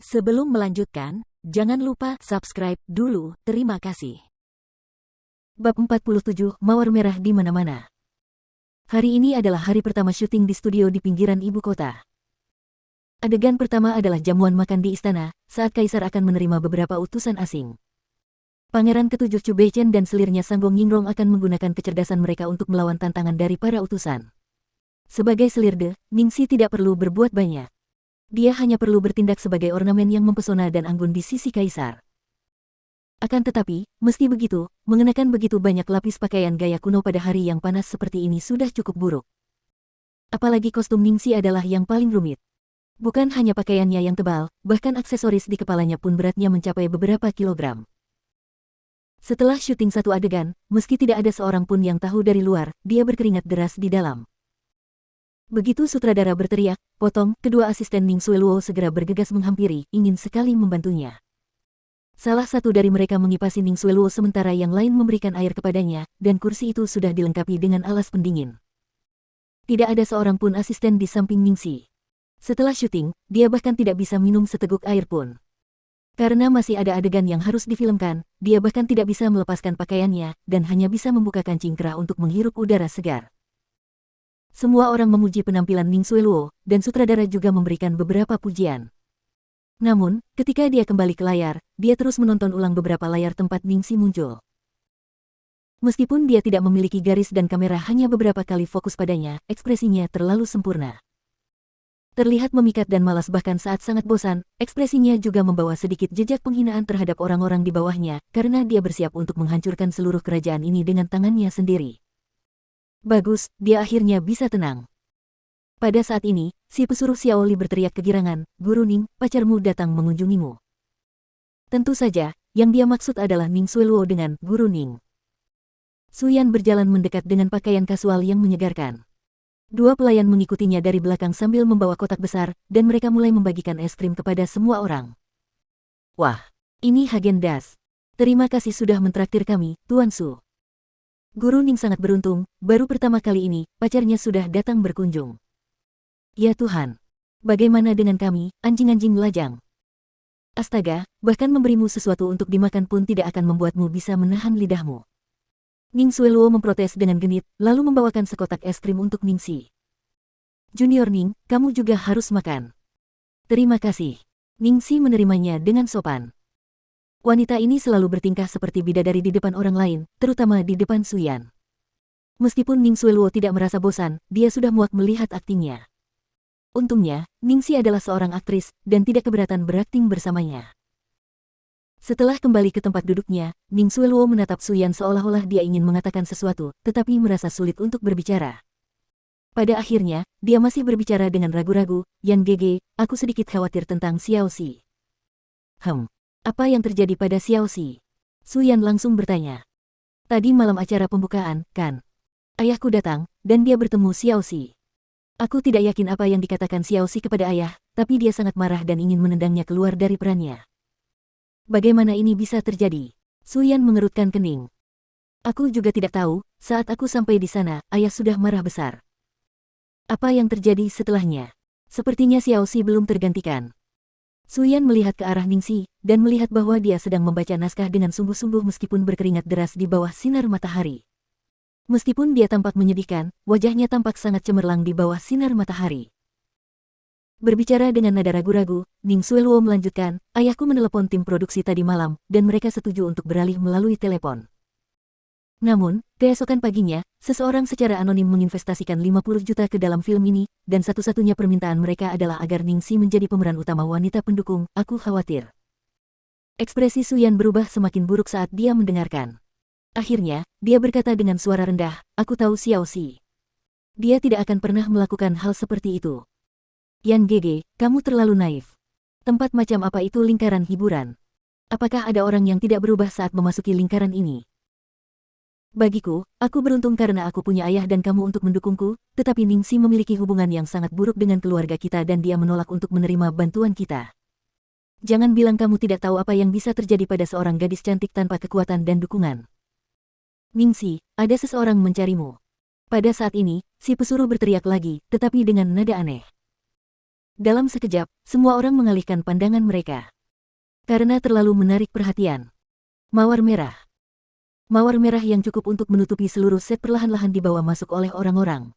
Sebelum melanjutkan, jangan lupa subscribe dulu, terima kasih. Bab 47, Mawar Merah di Mana-Mana. Hari ini adalah hari pertama syuting di studio di pinggiran ibu kota. Adegan pertama adalah jamuan makan di istana, saat Kaisar akan menerima beberapa utusan asing. Pangeran ketujuh Chu Beichen dan selirnya Sanggong Yingrong akan menggunakan kecerdasan mereka untuk melawan tantangan dari para utusan. Sebagai selirde, Ningxi tidak perlu berbuat banyak. Dia hanya perlu bertindak sebagai ornamen yang mempesona dan anggun di sisi Kaisar. Akan tetapi, meski begitu, mengenakan begitu banyak lapis pakaian gaya kuno pada hari yang panas seperti ini sudah cukup buruk. Apalagi kostum Ningxi adalah yang paling rumit. Bukan hanya pakaiannya yang tebal, bahkan aksesoris di kepalanya pun beratnya mencapai beberapa kilogram. Setelah syuting satu adegan, meski tidak ada seorang pun yang tahu dari luar, dia berkeringat deras di dalam. Begitu sutradara berteriak, potong, kedua asisten Ning Xueluo segera bergegas menghampiri, ingin sekali membantunya. Salah satu dari mereka mengipasi Ning Xueluo sementara yang lain memberikan air kepadanya, dan kursi itu sudah dilengkapi dengan alas pendingin. Tidak ada seorang pun asisten di samping Ningxi. Setelah syuting, dia bahkan tidak bisa minum seteguk air pun. Karena masih ada adegan yang harus difilmkan, dia bahkan tidak bisa melepaskan pakaiannya, dan hanya bisa membuka kancing kerah untuk menghirup udara segar. Semua orang memuji penampilan Ning Xueluo, dan sutradara juga memberikan beberapa pujian. Namun, ketika dia kembali ke layar, dia terus menonton ulang beberapa layar tempat Ningxi muncul. Meskipun dia tidak memiliki garis dan kamera hanya beberapa kali fokus padanya, ekspresinya terlalu sempurna. Terlihat memikat dan malas bahkan saat sangat bosan, ekspresinya juga membawa sedikit jejak penghinaan terhadap orang-orang di bawahnya, karena dia bersiap untuk menghancurkan seluruh kerajaan ini dengan tangannya sendiri. Bagus, dia akhirnya bisa tenang. Pada saat ini, si pesuruh Xiaoli berteriak kegirangan, "Guru Ning, pacarmu datang mengunjungimu." Tentu saja, yang dia maksud adalah Ning Xueluo dengan Guru Ning. Suyan berjalan mendekat dengan pakaian kasual yang menyegarkan. Dua pelayan mengikutinya dari belakang sambil membawa kotak besar, dan mereka mulai membagikan es krim kepada semua orang. "Wah, ini Häagen-Dazs. Terima kasih sudah mentraktir kami, Tuan Su." Guru Ning sangat beruntung, baru pertama kali ini, pacarnya sudah datang berkunjung. "Ya Tuhan, bagaimana dengan kami, anjing-anjing lajang? Astaga, bahkan memberimu sesuatu untuk dimakan pun tidak akan membuatmu bisa menahan lidahmu." Ning Xueluo memprotes dengan genit, lalu membawakan sekotak es krim untuk Ningxi. "Junior Ning, kamu juga harus makan." "Terima kasih." Ningxi menerimanya dengan sopan. Wanita ini selalu bertingkah seperti bidadari di depan orang lain, terutama di depan Suyan. Meskipun Ning Xueluo tidak merasa bosan, dia sudah muak melihat aktingnya. Untungnya, Ningxi adalah seorang aktris, dan tidak keberatan berakting bersamanya. Setelah kembali ke tempat duduknya, Ning Xueluo menatap Suyan seolah-olah dia ingin mengatakan sesuatu, tetapi merasa sulit untuk berbicara. Pada akhirnya, dia masih berbicara dengan ragu-ragu, "Yan Gege, aku sedikit khawatir tentang Xiaoxi." Apa yang terjadi pada Xiaoxi?" Suyan langsung bertanya. "Tadi malam acara pembukaan, kan? Ayahku datang, dan dia bertemu Xiaoxi. Aku tidak yakin apa yang dikatakan Xiaoxi kepada ayah, tapi dia sangat marah dan ingin menendangnya keluar dari perannya." "Bagaimana ini bisa terjadi?" Suyan mengerutkan kening. "Aku juga tidak tahu, saat aku sampai di sana, ayah sudah marah besar." "Apa yang terjadi setelahnya?" "Sepertinya Xiaoxi belum tergantikan." Suyan melihat ke arah Ningxi, dan melihat bahwa dia sedang membaca naskah dengan sungguh-sungguh meskipun berkeringat deras di bawah sinar matahari. Meskipun dia tampak menyedihkan, wajahnya tampak sangat cemerlang di bawah sinar matahari. Berbicara dengan nada ragu-ragu, Ning Xueluo melanjutkan, "Ayahku menelepon tim produksi tadi malam, dan mereka setuju untuk beralih melalui telepon. Namun, keesokan paginya, seseorang secara anonim menginvestasikan 50 juta ke dalam film ini, dan satu-satunya permintaan mereka adalah agar Ningxi menjadi pemeran utama wanita pendukung. Aku khawatir." Ekspresi Suyan berubah semakin buruk saat dia mendengarkan. Akhirnya, dia berkata dengan suara rendah, "Aku tahu Xiaoxi. Dia tidak akan pernah melakukan hal seperti itu. Yan Gege, kamu terlalu naif. Tempat macam apa itu lingkaran hiburan? Apakah ada orang yang tidak berubah saat memasuki lingkaran ini? Bagiku, aku beruntung karena aku punya ayah dan kamu untuk mendukungku, tetapi Ningxi memiliki hubungan yang sangat buruk dengan keluarga kita dan dia menolak untuk menerima bantuan kita. Jangan bilang kamu tidak tahu apa yang bisa terjadi pada seorang gadis cantik tanpa kekuatan dan dukungan. Ningxi, ada seseorang mencarimu." Pada saat ini, si pesuruh berteriak lagi, tetapi dengan nada aneh. Dalam sekejap, semua orang mengalihkan pandangan mereka. Karena terlalu menarik perhatian. Mawar merah. Mawar merah yang cukup untuk menutupi seluruh set perlahan-lahan dibawa masuk oleh orang-orang.